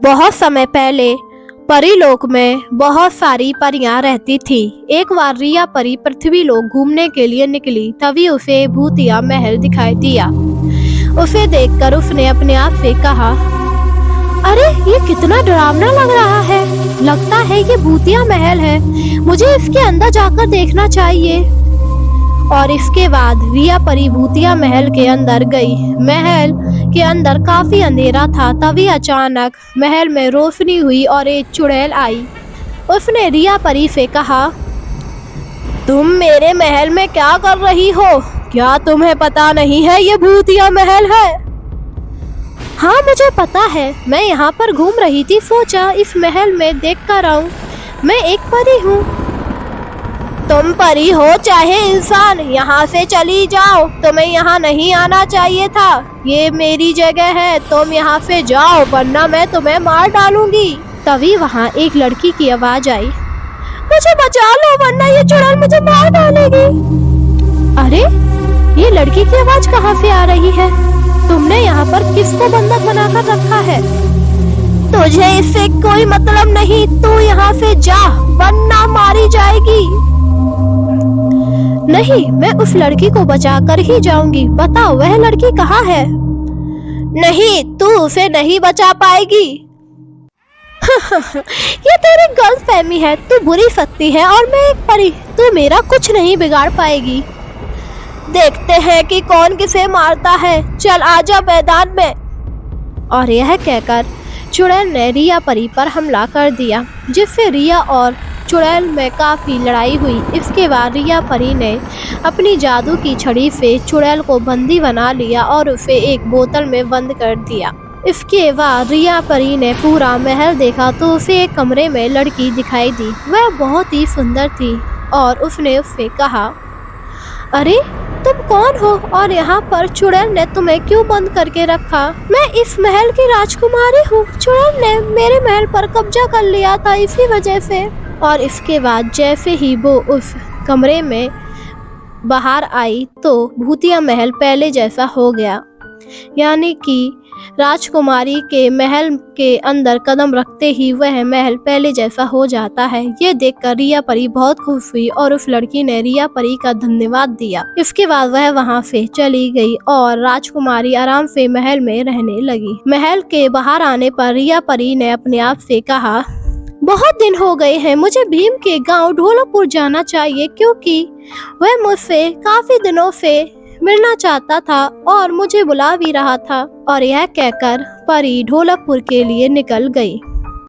बहुत समय पहले परीलोक में बहुत सारी परियां रहती थी। एक बार रिया परी पृथ्वी लोक घूमने के लिए निकली, तभी उसे भूतिया महल दिखाई दिया। उसे देखकर उसने अपने आप से कहा, अरे ये कितना डरावना लग रहा है, लगता है ये भूतिया महल है, मुझे इसके अंदर जाकर देखना चाहिए। और इसके बाद रिया परी भूतिया महल के अंदर गई। महल के अंदर काफी अंधेरा था, तभी अचानक महल में रोशनी हुई और एक चुड़ैल आई। उसने रिया परी से कहा, तुम मेरे महल में क्या कर रही हो? क्या तुम्हें पता नहीं है ये भूतिया महल है? हाँ मुझे पता है, मैं यहाँ पर घूम रही थी, सोचा इस महल में देख कर आऊं। मैं एक परी हूँ। तुम परी हो चाहे इंसान, यहाँ से चली जाओ, तुम्हें यहाँ नहीं आना चाहिए था। ये मेरी जगह है, तुम यहाँ से जाओ वरना मैं तुम्हें मार डालूंगी। तभी वहाँ एक लड़की की आवाज आई, मुझे बचा लो वरना ये चुड़ैल मुझे मार डालेगी। अरे ये लड़की की आवाज कहाँ से आ रही है? तुमने यहाँ पर किसको बंधक बनाकर रखा है? तुझे इससे कोई मतलब नहीं, तू यहाँ से जा वरना मारी जाएगी। नहीं, मैं उस लड़की को बचाकर ही जाऊंगी। बताओ वह लड़की कहाँ है? नहीं, तू उसे नहीं बचा पाएगी। ये तेरी गलतफहमी है, तू बुरी शक्ति है और मैं एक परी, तू मेरा कुछ नहीं बिगाड़ पाएगी। देखते हैं कि कौन किसे मारता है, चल आजा मैदान में। और यह कहकर चुड़ैल ने रिया परी पर हमला कर दिया, जिससे रिया और चुड़ैल में काफी लड़ाई हुई। इसके बाद रिया परी ने अपनी जादू की छड़ी से चुड़ैल को बंदी बना लिया और उसे एक बोतल में बंद कर दिया। इसके बाद रिया परी ने पूरा महल देखा तो उसे एक कमरे में लड़की दिखाई दी। वह बहुत ही सुंदर थी और उसने उससे कहा, अरे तुम कौन हो और यहाँ पर चुड़ैल ने तुम्हें क्यों बंद करके रखा? मैं इस महल की राजकुमारी हूँ, चुड़ैल ने मेरे महल पर कब्जा कर लिया था इसी वजह से। और इसके बाद जैसे ही वो उस कमरे में बाहर आई तो भूतिया महल पहले जैसा हो गया, यानी कि राजकुमारी के महल के अंदर कदम रखते ही वह महल पहले जैसा हो जाता है। ये देखकर रिया परी बहुत खुश हुई और उस लड़की ने रिया परी का धन्यवाद दिया। इसके बाद वह वहां से चली गई और राजकुमारी आराम से महल में रहने लगी। महल के बाहर आने पर रिया परी ने अपने आप से कहा, बहुत दिन हो गए हैं, मुझे भीम के गांव ढोलापुर जाना चाहिए क्योंकि वह मुझसे काफी दिनों से मिलना चाहता था और मुझे बुला भी रहा था। और यह कहकर परी ढोलापुर के लिए निकल गई।